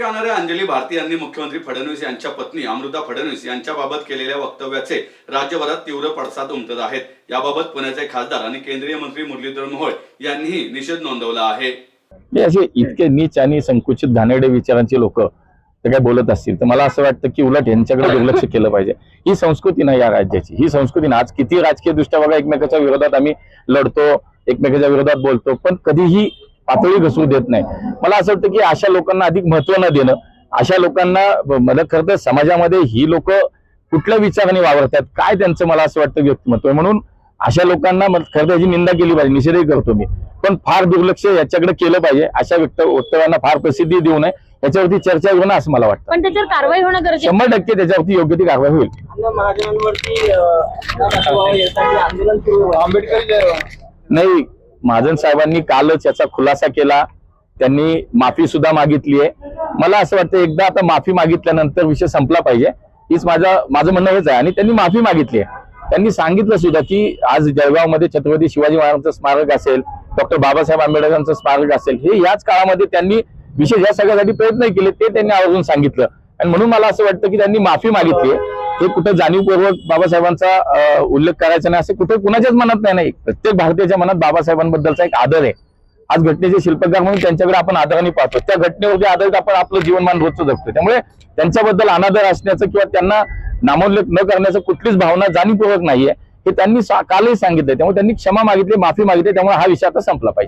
गाणाऱ्या अंजली भारती यांनी मुख्यमंत्री फडणवीस यांच्या पत्नी अमृता फडणवीस यांच्याबाबत केलेल्या वक्तव्याचे राज्यभरात तीव्र पडसाद उमटत आहेत। याबाबत पुण्याचे खासदार आणि केंद्रीय मंत्री मुरलीधर मोहोळ यांनीही निषेध नोंदवला आहे। असे इतके नीच आणि संकुचित घाणेरडे विचारांचे लोक ते काय बोलत असतील तर मला असं वाटतं की उलट यांच्याकडे दुर्लक्ष केलं पाहिजे। ही संस्कृती नाही या राज्याची, ही संस्कृती आज किती राजकीय दृष्ट्या बघा एकमेकाच्या विरोधात आम्ही लढतो, एकमेकाच्या विरोधात बोलतो, पण कधीही पातळी घसरू देत नाही। मला असं वाटतं की अशा लोकांना अधिक महत्त्व न देणं, अशा लोकांना मला खरं तर समाजामध्ये ही लोक कुठल्या विचाराने वावरतात काय त्यांचं मला असं वाटतं व्यक्तिमत्व आहे, म्हणून अशा लोकांना खरं तर याची निंदा केली पाहिजे, निषेधही करतो मी, पण फार दुर्लक्ष याच्याकडे केलं पाहिजे। अशा वक्तव्यांना फार प्रसिद्धी देऊ नये, याच्यावरती चर्चा होणं असं मला वाटतं। पण त्याच्यावर कारवाई होणं गरजेचं 100% त्याच्यावरती योग्य ती कारवाई होईल। नाही, महाजन साहेबांनी कालच याचा खुलासा केला, त्यांनी माफी सुद्धा मागितली आहे। मला असं वाटतं एकदा आता माफी मागितल्यानंतर विषय संपला पाहिजे, हीच माझं म्हणणं हेच आहे। आणि त्यांनी माफी मागितली आहे, त्यांनी सांगितलं सुद्धा की आज जळगावमध्ये छत्रपती शिवाजी महाराजांचं स्मारक असेल, डॉक्टर बाबासाहेब आंबेडकरांचं स्मारक असेल, हे याच काळामध्ये त्यांनी विशेष या सगळ्यासाठी प्रयत्न केले, ते त्यांनी आवर्जून सांगितलं। आणि म्हणून मला असं वाटतं की त्यांनी माफी मागितली आहे, हे कुठं जाणीवपूर्वक बाबासाहेबांचा उल्लेख करायचा नाही असं कुठं कुणाच्याच मनात नाही। प्रत्येक भारतीयाच्या मनात बाबासाहेबांबद्दलचा एक आदर आहे। आज घटनेचे शिल्पकार म्हणून त्यांच्याकडे आपण आदराने पाहतो, त्या घटनेवरती आधारित आपण आपलं जीवनमान रोजचं जगतो। त्यामुळे त्यांच्याबद्दल अनादर असण्याचं किंवा त्यांना नामोल्लेख न करण्याचं कुठलीच भावना जाणीवपूर्वक नाहीये, हे त्यांनी कालही सांगितलं। त्यामुळे त्यांनी क्षमा मागितली, माफी मागितली, त्यामुळे हा विषय आता संपला पाहिजे।